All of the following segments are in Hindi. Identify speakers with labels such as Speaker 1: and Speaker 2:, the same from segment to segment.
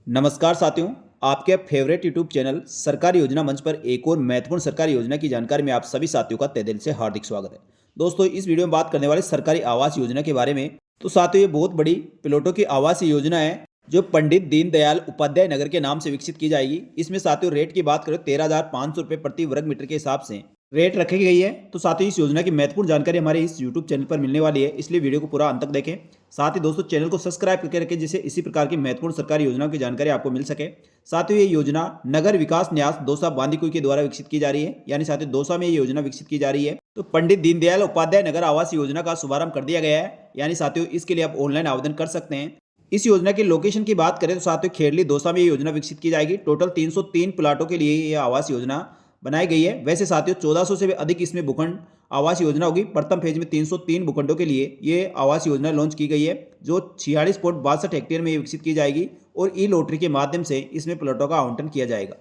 Speaker 1: नमस्कार साथियों, आपके फेवरेट यूट्यूब चैनल सरकारी योजना मंच पर एक और महत्वपूर्ण सरकारी योजना की जानकारी में आप सभी साथियों का तहे दिल से हार्दिक स्वागत है। दोस्तों, इस वीडियो में बात करने वाले सरकारी आवास योजना के बारे में। तो साथियों, ये बहुत बड़ी प्लॉटों की आवास योजना है जो पंडित दीनदयाल उपाध्याय नगर के नाम से विकसित की जाएगी। इसमें साथियों रेट की बात करें 13,500 रुपये प्रति वर्ग मीटर के हिसाब से रेट रखी गई है। तो साथियों, इस योजना की महत्वपूर्ण जानकारी हमारे इस यूट्यूब चैनल पर मिलने वाली है, इसलिए वीडियो को पूरा अंत तक देखें। साथ ही दोस्तों, चैनल को सब्सक्राइब करके रखें जिससे इसी प्रकार की महत्वपूर्ण सरकारी योजनाओं की जानकारी आपको मिल सके। साथियों, ये योजना नगर विकास न्यास दौसा बांदीकुई के द्वारा विकसित की जा रही है, यानी साथियों दौसा में ये योजना विकसित की जा रही है। तो पंडित दीनदयाल उपाध्याय नगर आवास योजना का शुभारंभ कर दिया गया है, यानी साथियों इसके लिए आप ऑनलाइन आवेदन कर सकते हैं। इस योजना के लोकेशन की बात करें तो साथियों खेड़ली दौसा में ये योजना विकसित की जाएगी। टोटल 303 प्लाटों के लिए ये आवास योजना बनाई गई है। वैसे साथियों 1400 से भी अधिक इसमें भूखंड आवास योजना होगी। प्रथम फेज में 303 भूखंडों के लिए ये आवास योजना लॉन्च की गई है, जो 46.62 हेक्टेयर में विकसित की जाएगी और ई लॉटरी के माध्यम से इसमें प्लॉटों का आवंटन किया जाएगा।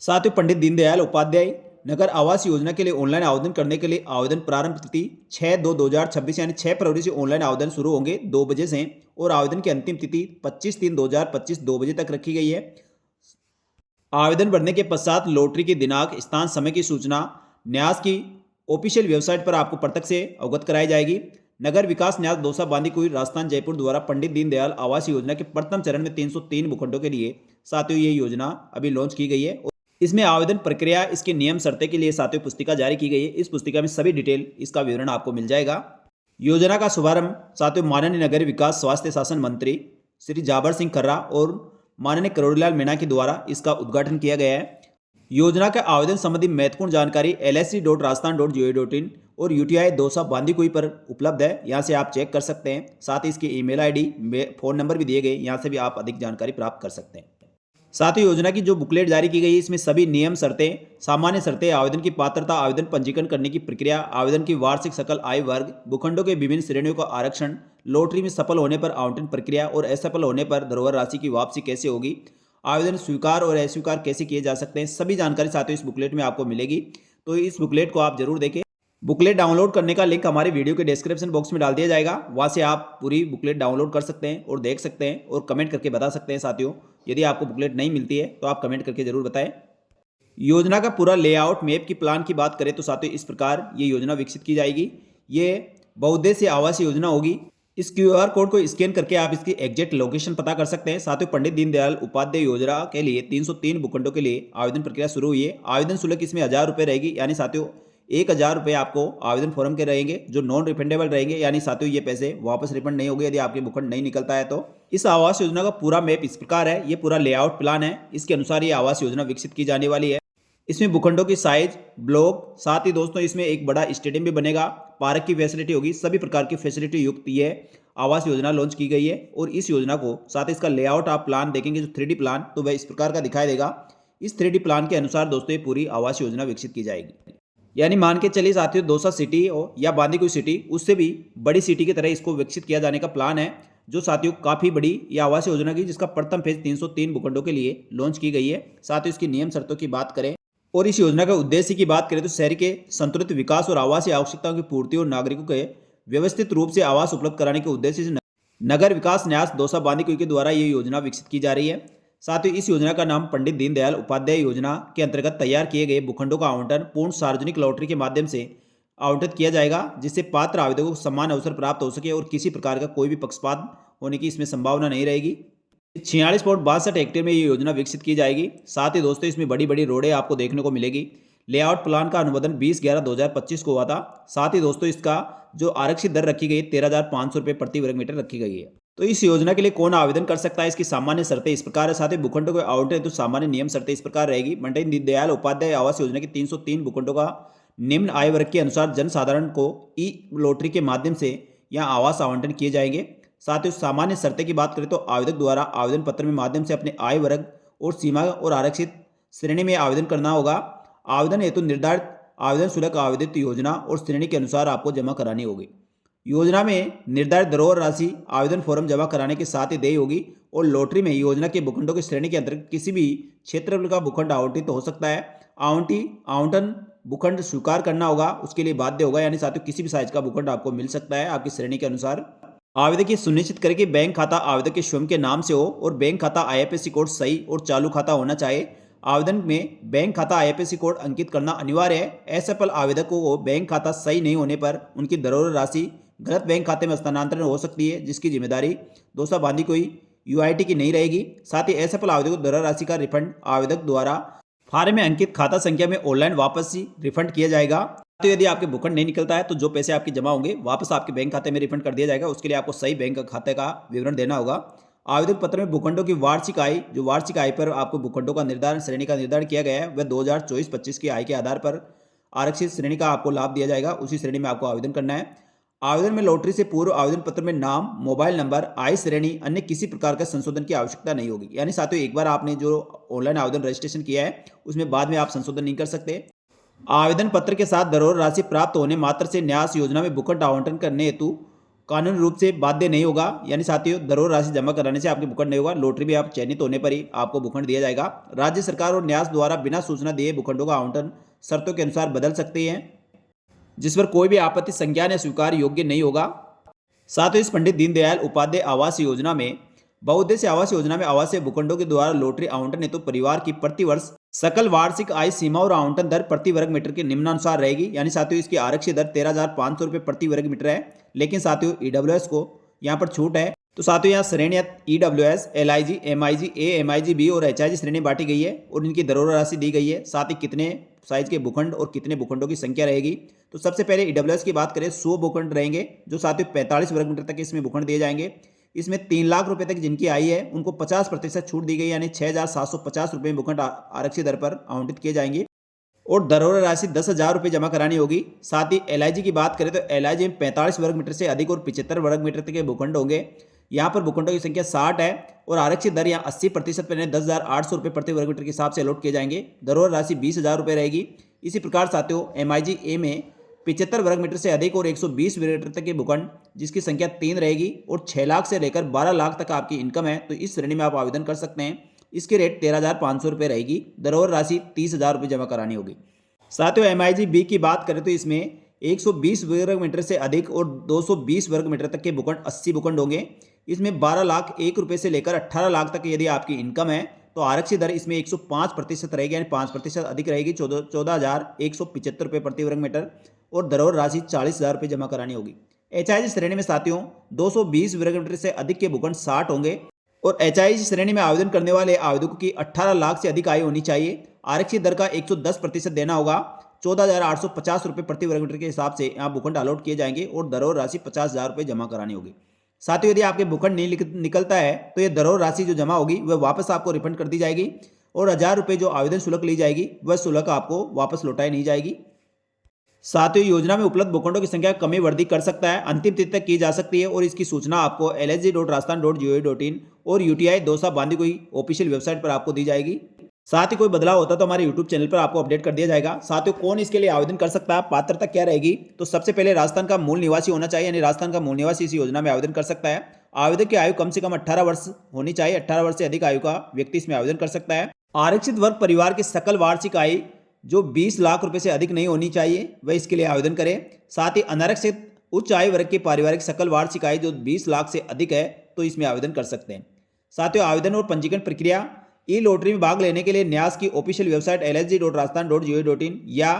Speaker 1: साथियों, पंडित दीनदयाल उपाध्याय नगर आवास योजना के लिए ऑनलाइन आवेदन करने के लिए आवेदन प्रारंभ तिथि 6/2/2026 यानी 6 फरवरी से ऑनलाइन आवेदन शुरू होंगे 2 बजे से, और आवेदन की अंतिम तिथि 25/3/2025 2 बजे तक रखी गई है। आवेदन भरने के पश्चात लॉटरी की दिनांक, स्थान, समय की सूचना न्यास की ऑफिशियल वेबसाइट पर आपको प्रत्यक्ष से अवगत कराई जाएगी। नगर विकास न्यास दौसा बांदीकुई राजस्थान जयपुर द्वारा पंडित दीनदयाल आवास योजना के प्रथम चरण में 303 भूखंडों के लिए साथियों ये योजना अभी लॉन्च की गई है। इसमें आवेदन प्रक्रिया, इसके नियम शर्तें के लिए साथियों पुस्तिका जारी की गई है। इस पुस्तिका में सभी डिटेल, इसका विवरण आपको मिल जाएगा। योजना का शुभारंभ साथियों माननीय नगर विकास स्वास्थ्य शासन मंत्री श्री जाबर सिंह खर्रा और माननीय करोड़ीलाल मीणा के द्वारा इसका उद्घाटन किया गया है। योजना के आवेदन संबंधी महत्वपूर्ण जानकारी lsc.rajasthan.gov.in और UTI दौसा बांदीकुई पर उपलब्ध है, यहाँ से आप चेक कर सकते हैं। साथ ही इसकी ईमेल आईडी, फ़ोन नंबर भी दिए गए, यहाँ से भी आप अधिक जानकारी प्राप्त कर सकते हैं। साथ ही योजना की जो बुकलेट जारी की गई है, इसमें सभी नियम शर्तें, सामान्य शर्तें, आवेदन की पात्रता, आवेदन पंजीकरण करने की प्रक्रिया, आवेदन की वार्षिक सकल आय वर्ग, भूखंडों के विभिन्न श्रेणियों का आरक्षण, लॉटरी में सफल होने पर आवंटन प्रक्रिया और असफल होने पर धरोहर राशि की वापसी कैसे होगी, आवेदन स्वीकार और अस्वीकार कैसे किए जा सकते हैं, सभी जानकारी साथियों इस बुकलेट में आपको मिलेगी। तो इस बुकलेट को आप जरूर देखें। बुकलेट डाउनलोड करने का लिंक हमारे वीडियो के डिस्क्रिप्शन बॉक्स में डाल दिया जाएगा, वहाँ से आप पूरी बुकलेट डाउनलोड कर सकते हैं और देख सकते हैं और कमेंट करके बता सकते हैं। साथियों, यदि आपको बुकलेट नहीं मिलती है तो आप कमेंट करके जरूर बताएं। योजना का पूरा लेआउट, मैप की प्लान की बात करें तो साथियों इस प्रकार ये योजना विकसित की जाएगी। ये बहुउद्देशीय आवास योजना होगी। इस QR कोड को स्कैन करके आप इसकी एग्जैक्ट लोकेशन पता कर सकते हैं। साथियों, पंडित दीनदयाल उपाध्याय योजना के लिए 303 भूखंडों के लिए आवेदन प्रक्रिया शुरू हुई है। आवेदन शुल्क इसमें 1000 रुपये रहेगी, यानी साथियों 1000 रुपये आपको आवेदन फॉर्म के रहेंगे, जो नॉन रिफंडेबल रहेंगे, यानी साथियों ये पैसे वापस रिफंड नहीं होंगे यदि आपके भूखंड नहीं निकलता है तो। इस आवास योजना का पूरा मैप इस प्रकार है, ये पूरा लेआउट प्लान है, इसके अनुसार ये आवास योजना विकसित की जाने वाली है। इसमें भूखंडों की साइज, ब्लॉक, साथ ही दोस्तों इसमें एक बड़ा स्टेडियम भी बनेगा, पार्क की फैसिलिटी होगी, सभी प्रकार की फैसिलिटी युक्त ये आवास योजना लॉन्च की गई है। और इस योजना को साथ ही इसका लेआउट आप प्लान देखेंगे, जो 3D प्लान, तो वह इस प्रकार का दिखाई देगा। इस 3D प्लान के अनुसार दोस्तों ये पूरी आवास योजना विकसित की जाएगी। यानी मान के चलिए साथियों दौसा सिटी हो या बांदीकुई सिटी, उससे भी बड़ी सिटी की तरह इसको विकसित किया जाने का प्लान है, जो साथियों काफ़ी बड़ी ये आवास योजना की, जिसका प्रथम फेज 303 भूखंडों के लिए लॉन्च की गई है। साथ ही इसकी नियम शर्तों की बात करें और इस योजना के उद्देश्य की बात करें तो शहर के संतुलित विकास और आवासीय आवश्यकताओं की पूर्ति और नागरिकों के व्यवस्थित रूप से आवास उपलब्ध कराने के उद्देश्य से नगर विकास न्यास दौसा बांदीकुई के द्वारा ये योजना विकसित की जा रही है। साथ ही इस योजना का नाम पंडित दीनदयाल उपाध्याय योजना के अंतर्गत तैयार किए गए भूखंडों का आवंटन पूर्ण सार्वजनिक लॉटरी के माध्यम से आवंटित किया जाएगा, जिससे पात्र आवेदकों को समान अवसर प्राप्त हो सके और किसी प्रकार का कोई भी पक्षपात होने की इसमें संभावना नहीं रहेगी। 46.62 हेक्टेयर में ये योजना विकसित की जाएगी। साथ ही दोस्तों इसमें बड़ी बड़ी रोडें आपको देखने को मिलेगी। लेआउट प्लान का अनुमोदन 20/11/2025 को हुआ था। साथ ही दोस्तों इसका जो आरक्षित दर रखी गई है 13,500 रुपये प्रति वर्ग मीटर रखी गई है। तो इस योजना के लिए कौन आवेदन कर सकता है, इसकी सामान्य शर्तें इस प्रकार है। साथ ही भूखंडों को आवंटन तो सामान्य नियम शर्तें इस प्रकार रहेगी। पंडित दीनदयाल उपाध्याय आवास योजना की 303 भूखंडों का निम्न आय वर्ग के अनुसार जनसाधारण को ई लॉटरी के माध्यम से यहाँ आवास आवंटन किए जाएंगे। साथ ही सामान्य शर्तें की बात करें तो आवेदक द्वारा आवेदन पत्र में माध्यम से अपने आय वर्ग और सीमा और आरक्षित श्रेणी में आवेदन करना होगा। आवेदन हेतु निर्धारित आवेदन शुल्क आवेदित योजना और श्रेणी के अनुसार आपको जमा करानी होगी। योजना में निर्धारित धरोहर राशि आवेदन फॉर्म जमा कराने के साथ ही देय होगी। और लॉटरी में योजना के भूखंडों की श्रेणी के अंतर्गत किसी भी क्षेत्रफल का भूखंड आवंटित तो हो सकता है। आवंटन भूखंड स्वीकार करना होगा, उसके लिए बाध्य होगा, यानी साथियों किसी भी साइज का भूखंड आपको मिल सकता है आपकी श्रेणी के अनुसार। आवेदक ये सुनिश्चित करें कि बैंक खाता आवेदक के स्वयं के नाम से हो और बैंक खाता आईएफएससी कोड सही और चालू खाता होना चाहिए। आवेदन में बैंक खाता आईएफएससी कोड अंकित करना अनिवार्य है। असफल आवेदकों को बैंक खाता सही नहीं होने पर उनकी धरोहर राशि गलत बैंक खाते में हस्तांतरण हो सकती है, जिसकी जिम्मेदारी दोषा बांधी कोई यूआईटी की नहीं रहेगी। साथ ही असफल आवेदक को धरोहर राशि का रिफंड आवेदक द्वारा फार्म में अंकित खाता संख्या में ऑनलाइन वापस ही रिफंड किया जाएगा। तो यदि आपके भूखंड नहीं निकलता है तो जो पैसे आपके जमा होंगे वापस आपके बैंक खाते में रिफंड कर दिया जाएगा। उसके लिए आपको सही बैंक खाते का विवरण देना होगा। आवेदन पत्र में भूखंडों की वार्षिक आय, जो वार्षिक आय पर आपको भूखंडों का निर्धारण श्रेणी का निर्धारण किया गया है, वह 2024-25 की आय के आधार पर आरक्षित श्रेणी का आपको लाभ दिया जाएगा। उसी श्रेणी में आपको आवेदन करना है। आवेदन में लॉटरी से पूर्व आवेदन पत्र में नाम, मोबाइल नंबर, आय श्रेणी, अन्य किसी प्रकार का संशोधन की आवश्यकता नहीं होगी। यानी साथियों, एक बार आपने जो ऑनलाइन आवेदन रजिस्ट्रेशन किया है उसमें बाद में आप संशोधन नहीं कर सकते। आवेदन पत्र के साथ धरोहर राशि प्राप्त होने मात्र से न्यास योजना में भूखंड आवंटन करने हेतु कानूनी रूप से बाध्य नहीं होगा। यानी साथियों, धरोहर राशि जमा कराने से आपके भूखंड नहीं होगा। लॉटरी भी आप चयनित होने पर ही आपको भूखंड दिया जाएगा। राज्य सरकार और न्यास द्वारा बिना सूचना दिए भूखंडों का आवंटन शर्तों के अनुसार बदल सकते हैं, जिस पर कोई भी आपत्ति संज्ञान या स्वीकार योग्य नहीं होगा। साथ ही इस पंडित दीनदयाल उपाध्याय आवास योजना में बहुउद्देश्य आवास योजना में आवासीय भूखंडों के द्वारा लॉटरी आवंटन हेतु परिवार की प्रतिवर्ष सकल वार्षिक आय सीमा और आवंटन दर प्रति वर्ग मीटर के निम्नानुसार रहेगी। यानी साथियों, इसकी आरक्षित दर 13,500 रुपये प्रति वर्ग मीटर है। लेकिन साथियों, ईडब्ल्यूएस को यहाँ पर छूट है। तो साथियों, यहाँ श्रेणियाँ EWS, LIG, MIG, MIG B और एचआईजी श्रेणी बांटी गई है और इनकी धरोहर राशि दी गई है। साथ ही कितने साइज के भूखंड और कितने भूखंडों की संख्या रहेगी। तो सबसे पहले ईडब्ल्यूएस की बात करें, 100 भूखंड रहेंगे, जो साथियों 45 वर्ग मीटर तक इसमें भूखंड दिए जाएंगे। इसमें 3 लाख रुपए तक जिनकी आय है उनको 50% छूट दी गई, यानी 6,750 रुपये भूखंड आरक्षित दर पर आवंटित किए जाएंगे और धरोहर राशि 10,000 रुपये जमा करानी होगी। साथ ही एलआईजी की बात करें तो एलआईजी में 45 वर्ग मीटर से अधिक और 75 वर्ग मीटर तक के भूखंड होंगे। यहाँ पर भूखंडों की संख्या 60 है और आरक्षित दर यहाँ 80% पर 10,800 रुपये प्रति वर्ग मीटर के हिसाब से अलॉट किए जाएंगे। धरोहर राशि 20,000 रुपये रहेगी। इसी प्रकार साथियों, एमआईजी ए में 75 वर्ग मीटर से अधिक और 120 वर्ग मीटर तक के भूखंड, जिसकी संख्या 3 रहेगी और 6 लाख से लेकर 12 लाख तक आपकी इनकम है, तो इस श्रेणी में आप आवेदन कर सकते हैं। इसकी रेट 13,500 रुपये रहेगी। धरोहर राशि 30,000 रुपये जमा करानी होगी। साथियों, एमआईजी बी की बात करें तो इसमें 120 वर्ग मीटर से अधिक और 220 वर्ग मीटर तक के भूखंड 80 भूखंड होंगे। इसमें 12 लाख 1 रुपये से लेकर 18 लाख तक यदि आपकी इनकम है तो आरक्षित दर इसमें 105% रहेगी, यानी 5% अधिक रहेगी, 14,175 रुपये प्रति वर्ग मीटर और धरोहर राशि 40,000 रुपये जमा करानी होगी। एचआईजी श्रेणी में साथियों 220 वर्ग मीटर से अधिक के भूखंड 60 होंगे और एचआईजी श्रेणी में आवेदन करने वाले आवेदकों की 18 लाख से अधिक आय होनी चाहिए। आरक्षित दर का 110% देना होगा। 14,850 रुपये प्रति वर्ग मीटर के हिसाब से यहाँ भूखंड अलॉट किए जाएंगे और धरोहर राशि 50,000 रुपये जमा करानी होगी। साथियों, यदि आपके भूखंड नहीं निकलता है तो ये धरोहर राशि जो जमा होगी वह वापस आपको रिफंड कर दी जाएगी और 1,000 रुपये जो आवेदन शुल्क ली जाएगी वह शुल्क आपको वापस लौटाई नहीं जाएगी। साथियों, योजना में उपलब्ध भूखंडों की संख्या कमी वृद्धि कर सकता है, अंतिम तिथि तक की जा सकती है और इसकी सूचना आपको lsg.rajasthan.gov.in और यूटीआई दौसा बांदी कोई ऑफिशियल वेबसाइट पर आपको दी जाएगी। साथ ही कोई बदलाव होता तो हमारे यूट्यूब चैनल पर आपको अपडेट कर दिया जाएगा। साथियों, कौन इसके लिए आवेदन कर सकता है, पात्रता क्या रहेगी? तो सबसे पहले राजस्थान का मूल निवासी होना चाहिए, यानी राजस्थान का मूल निवासी इस योजना में आवेदन कर सकता है। आवेदक की आयु कम से कम 18 वर्ष होनी चाहिए। 18 वर्ष से अधिक आयु का व्यक्ति इसमें आवेदन कर सकता है। आरक्षित वर्ग परिवार की सकल वार्षिक आय जो 20 लाख रुपए से अधिक नहीं होनी चाहिए वह इसके लिए आवेदन करें। साथ ही अनारक्षित उच्च आय वर्ग की पारिवारिक सकल वार्षिक आय जो 20 लाख से अधिक है तो इसमें आवेदन कर सकते हैं। साथियों, आवेदन और पंजीकरण प्रक्रिया ई लॉटरी में भाग लेने के लिए न्यास की ऑफिशियल वेबसाइट lsg.rajasthan.gov.in या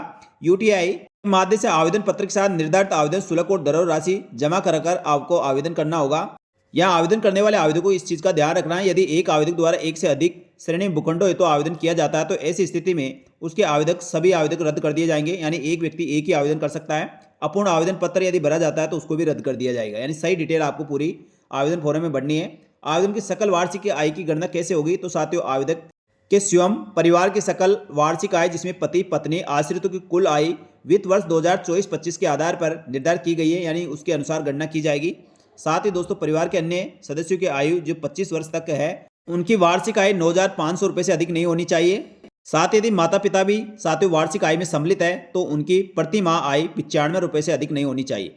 Speaker 1: यूटीआई के माध्यम से आवेदन पत्र के साथ निर्धारित आवेदन शुल्क और धरोहर राशि जमा कर आपको आवेदन करना होगा। यहाँ आवेदन करने वाले आवेदकों को इस चीज़ का ध्यान रखना है, यदि एक आवेदक द्वारा एक से अधिक श्रेणी में भूखंडों हेतु आवेदन किया जाता है तो ऐसी स्थिति में उसके आवेदक सभी आवेदक रद्द कर दिए जाएंगे, यानी एक व्यक्ति एक ही आवेदन कर सकता है। अपूर्ण आवेदन पत्र यदि भरा जाता है तो उसको भी रद्द कर दिया जाएगा, यानी सही डिटेल आपको पूरी आवेदन फॉर्म में भरनी है। आवेदन की सकल वार्षिक आय की गणना कैसे होगी? तो साथियों, आवेदक के स्वयं परिवार की सकल वार्षिक आय जिसमें पति पत्नी आश्रितों की कुल आय वित्त वर्ष 2024-25 के आधार पर निर्धारित की गई है, यानी उसके अनुसार गणना की जाएगी। साथ ही दोस्तों, परिवार के अन्य सदस्यों की आयु जो 25 वर्ष तक है उनकी वार्षिक आय 9,500 रुपये से अधिक नहीं होनी चाहिए। साथ ही यदि माता पिता भी साथियों वार्षिक आय में सम्मिलित है तो उनकी प्रति माह आय 95 रुपये से अधिक नहीं होनी चाहिए।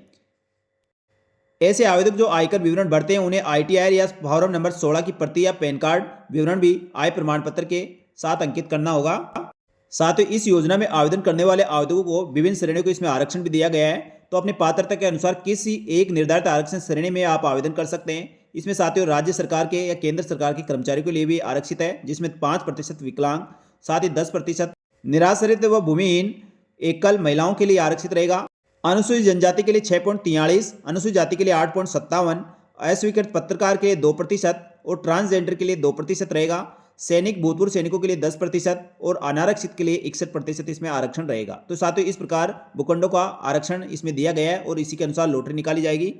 Speaker 1: ऐसे आवेदक जो आयकर विवरण भरते हैं उन्हें ITR या फॉर्म नंबर 16 की प्रति या पैन कार्ड विवरण भी आय प्रमाण पत्र के साथ अंकित करना होगा। साथ ही इस योजना में आवेदन करने वाले आवेदकों को विभिन्न श्रेणियों को इसमें आरक्षण भी दिया गया है। तो अपनी पात्रता के अनुसार किसी एक निर्धारित आरक्षण श्रेणी में आप आवेदन कर सकते हैं। इसमें साथियों राज्य सरकार के या केंद्र सरकार के कर्मचारियों के लिए भी आरक्षित है, जिसमें 5% विकलांग, साथ ही 10% निराश्रित व भूमिहीन एकल महिलाओं के लिए आरक्षित रहेगा। अनुसूचित जनजाति के लिए 6.43, अनुसूचित जाति के लिए 8.57, अस्वीकृत पत्रकार के लिए 2% और ट्रांसजेंडर के लिए 2% रहेगा। सैनिक भूतपूर्व सैनिकों के लिए 10% और अनारक्षित के लिए 61% इसमें आरक्षण रहेगा। तो साथियों इस प्रकार भूखंडों का आरक्षण इसमें दिया गया है और इसी के अनुसार लॉटरी निकाली जाएगी।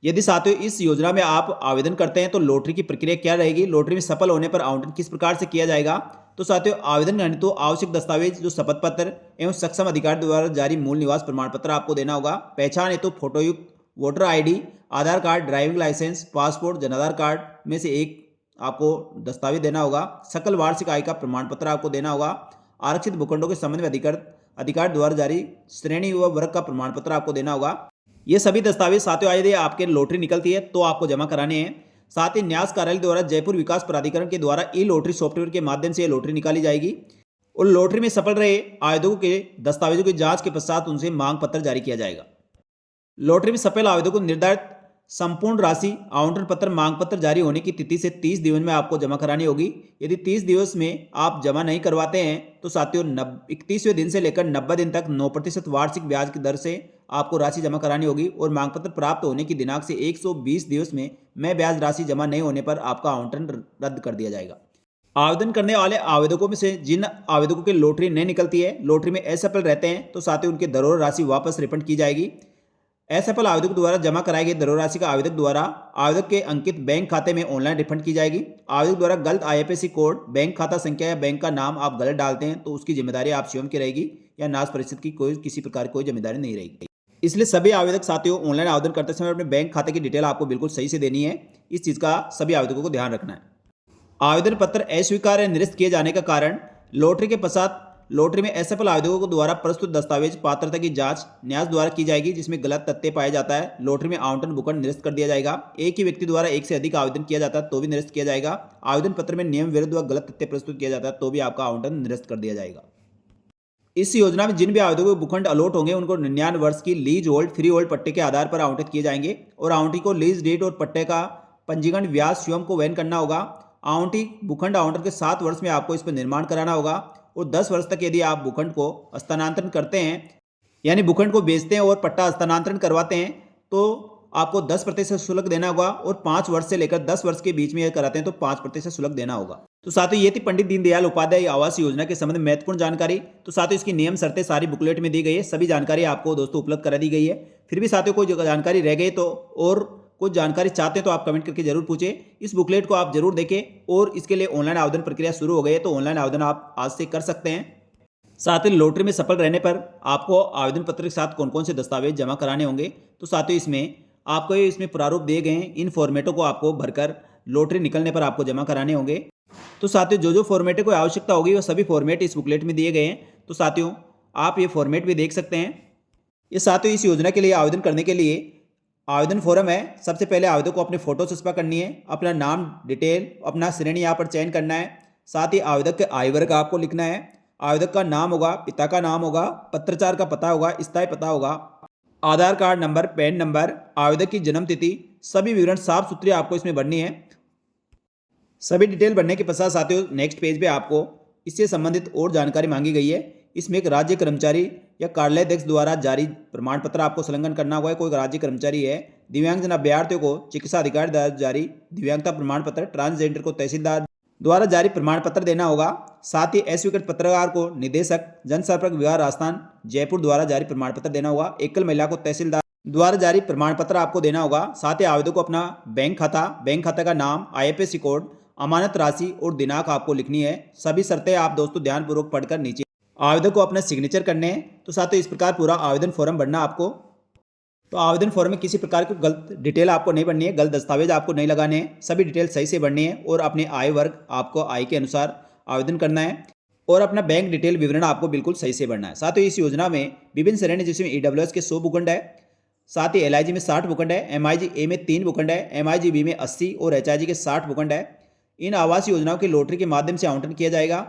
Speaker 1: यदि साथियों इस योजना में आप आवेदन करते हैं तो लॉटरी की प्रक्रिया क्या रहेगी, लॉटरी में सफल होने पर आवंटन किस प्रकार से किया जाएगा। तो साथियों आवेदन करने तो आवश्यक दस्तावेज जो शपथ पत्र एवं सक्षम अधिकारी द्वारा जारी मूल निवास प्रमाण पत्र आपको देना होगा। पहचान हेतु फोटोयुक्त वोटर आईडी, आधार card, driving licence, passport, Jan Aadhaar card में से एक आपको दस्तावेज देना होगा। सकल वार्षिक आय का प्रमाण पत्र आपको देना होगा। आरक्षित भूखंडों के संबंध में अधिकार द्वारा जारी श्रेणी व वर्ग का प्रमाण पत्र आपको देना होगा। ये सभी दस्तावेज साथियों यदि आपके लॉटरी निकलती है तो आपको जमा कराने हैं। साथ ही न्यास कार्यालय द्वारा जयपुर विकास प्राधिकरण के द्वारा ई लॉटरी सॉफ्टवेयर के माध्यम से लॉटरी निकाली जाएगी और लॉटरी में सफल रहे आवेदकों के दस्तावेजों की जांच के पश्चात उनसे मांग पत्र जारी किया जाएगा। लॉटरी में सफल आवेदकों को निर्धारित संपूर्ण राशि आवंटन पत्र मांग पत्र जारी होने की तिथि से 30 दिनों में आपको जमा करानी होगी। यदि 30 दिवस में आप जमा नहीं करवाते हैं तो साथियों 31वें दिन से लेकर 90 दिन तक 9% वार्षिक ब्याज की दर से आपको राशि जमा करानी होगी और मांग पत्र प्राप्त होने की दिनांक से 120 दिवस में ब्याज राशि जमा नहीं होने पर आपका आवंटन रद्द कर दिया जाएगा। आवेदन करने वाले आवेदकों में से जिन आवेदकों की लॉटरी नहीं निकलती है, लॉटरी में असफल रहते हैं, तो साथियों उनकी धरोहर राशि वापस रिफंड की जाएगी। असफल आवेदक द्वारा जमा कराई गई धरोहर राशि का आवेदक द्वारा आवेदक के अंकित बैंक खाते में ऑनलाइन रिफंड की जाएगी। आवेदक द्वारा गलत IFSC कोड, बैंक खाता संख्या या बैंक का नाम आप गलत डालते हैं तो उसकी जिम्मेदारी आप स्वयं की रहेगी या नाश परिषद की किसी प्रकार की कोई जिम्मेदारी नहीं रहेगी। इसलिए सभी आवेदक साथियों ऑनलाइन आवेदन करते समय अपने बैंक खाते की डिटेल आपको बिल्कुल सही से देनी है। इस चीज़ का सभी आवेदकों को ध्यान रखना है। आवेदन पत्र अस्वीकार या निरस्त किए जाने का कारण लॉटरी के पश्चात लॉटरी में असफल आवेदकों द्वारा प्रस्तुत दस्तावेज पात्रता की जांच न्यास द्वारा की जाएगी, जिसमें गलत तथ्य पाया जाता है। लॉटरी में आवंटन भूखंड निरस्त कर दिया जाएगा। एक ही व्यक्ति द्वारा एक से अधिक आवेदन किया जाता है तो भी निरस्त किया जाएगा। आवेदन पत्र में नियम विरुद्ध व गलत तथ्य प्रस्तुत किया जाता है तो भी आपका आवंटन निरस्त कर दिया जाएगा। इस योजना में जिन भी आवेदकों को भूखंड अलॉट होंगे उनको 99 वर्ष की लीज होल्ड फ्री होल्ड पट्टे के आधार पर आवंटित किए जाएंगे और आवंटी को लीज डेट और पट्टे का पंजीकरण ब्याज स्वयं को वहन करना होगा। आवंटी भूखंड आवंटन के 7 वर्ष में आपको इस पर निर्माण कराना होगा और 10 वर्ष तक यदि आप भूखंड को हस्तांतरण करते हैं यानी भूखंड को बेचते हैं और पट्टा हस्तांतरण करवाते हैं तो आपको 10% शुल्क देना होगा और 5 वर्ष से लेकर 10 वर्ष के बीच में यह कराते हैं तो 5% शुल्क देना होगा। तो साथियों ये थी पंडित दीनदयाल उपाध्याय आवास योजना के संबंध में महत्वपूर्ण जानकारी। तो साथियों इसकी नियम शर्तें सारी बुकलेट में दी गई है, सभी जानकारी आपको दोस्तों उपलब्ध करा दी गई है। फिर भी साथियों कोई जानकारी रह गई तो और कुछ जानकारी चाहते हैं तो आप कमेंट करके जरूर पूछें। इस बुकलेट को आप जरूर देखें और इसके लिए ऑनलाइन आवेदन प्रक्रिया शुरू हो गई है तो ऑनलाइन आवेदन आप आज से कर सकते हैं। साथ ही लॉटरी में सफल रहने पर आपको आवेदन पत्र के साथ कौन कौन से दस्तावेज जमा कराने होंगे तो साथियों इसमें आपको इसमें प्रारूप दिए गए हैं। इन फॉर्मेटों को आपको भरकर लॉटरी निकलने पर आपको जमा कराने होंगे। तो साथियों जो फॉर्मेटों को आवश्यकता होगी वो सभी फॉर्मेट इस बुकलेट में दिए गए हैं। तो साथियों आप ये फॉर्मेट भी देख सकते हैं। ये साथियों इस योजना के लिए आवेदन करने के लिए आवेदन फॉर्म है। सबसे पहले आवेदक को अपने फोटो चस्पा करनी है, अपना नाम डिटेल, अपना श्रेणी यहाँ पर चयन करना है। साथ ही आवेदक के आय वर्ग आपको लिखना है। आवेदक का नाम होगा, पिता का नाम होगा, पत्राचार का पता होगा, स्थायी पता होगा, आधार कार्ड नंबर, पैन नंबर, आवेदक की जन्म तिथि, सभी विवरण साफ सुथरी आपको इसमें भरनी है। सभी डिटेल भरने के पश्चात साथियों नेक्स्ट पेज पे आपको इससे संबंधित और जानकारी मांगी गई है। इसमें एक राज्य कर्मचारी या कार्यालयाध्यक्ष द्वारा जारी प्रमाण पत्र आपको संलग्न करना होगा। कोई राज्य कर्मचारी है, दिव्यांगजन अभ्यर्थियों को चिकित्सा अधिकारी द्वारा जारी दिव्यांगता प्रमाण पत्र, ट्रांसजेंडर को तहसीलदार द्वारा जारी प्रमाण पत्र देना होगा। साथ ही अस्वीकृत पत्रकार को निदेशक जनसंपर्क विभाग राजस्थान जयपुर द्वारा जारी प्रमाण पत्र देना होगा। एकल महिला को तहसीलदार द्वारा जारी प्रमाण पत्र आपको देना होगा। साथ ही आवेदक को अपना बैंक खाता का नाम, IFSC कोड, अमानत राशि और दिनांक आपको लिखनी है। सभी शर्तें आप दोस्तों ध्यानपूर्वक पढ़कर नीचे आवेदक को अपना सिग्नेचर करने हैं। तो साथियों इस प्रकार पूरा आवेदन फॉर्म भरना आपको। तो आवेदन फॉर्म में किसी प्रकार की गलत डिटेल आपको नहीं भरनी है, गलत दस्तावेज आपको नहीं लगाने हैं, सभी डिटेल सही से भरनी है और अपने आय वर्ग आपको आय के अनुसार आवेदन करना है और अपना बैंक डिटेल विवरण आपको बिल्कुल सही से भरना है। साथ ही इस योजना में विभिन्न श्रेणी जिसमें EWS के 100 भूखंड है, साथ ही LIG में 60 भूखंड है, MIG A में 3 भूखंड है, MIG B में 80 और HIG के 60 भूखंड है। इन आवास योजनाओं की लॉटरी के माध्यम से आवंटन किया जाएगा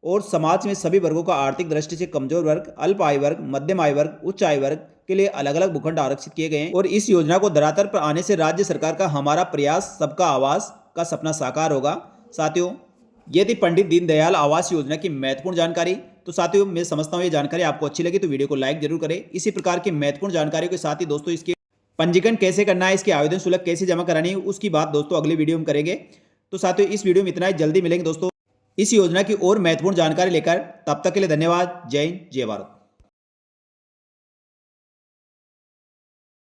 Speaker 1: और समाज में सभी वर्गों का आर्थिक दृष्टि से कमजोर वर्ग, अल्प आय वर्ग, मध्यम आय वर्ग, उच्च आय वर्ग के लिए अलग अलग भूखंड आरक्षित किए गए हैं। और इस योजना को धरातल पर आने से राज्य सरकार का हमारा प्रयास सबका आवास का सपना साकार होगा। साथियों, ये थी पंडित दीनदयाल आवास योजना की महत्वपूर्ण जानकारी। तो साथियों, मैं समझता हूँ ये जानकारी आपको अच्छी लगी तो वीडियो को लाइक जरूर करें। इसी प्रकार की महत्वपूर्ण जानकारियों के साथ ही दोस्तों इसके पंजीकरण कैसे करना है, इसके आवेदन शुल्क कैसे जमा करानी है, उसकी बात दोस्तों अगली वीडियो में करेंगे। तो साथियों, इस वीडियो में इतना ही। जल्दी मिलेंगे दोस्तों इस योजना की और महत्वपूर्ण जानकारी लेकर। तब तक के लिए धन्यवाद। जय हिंद, जय भारत।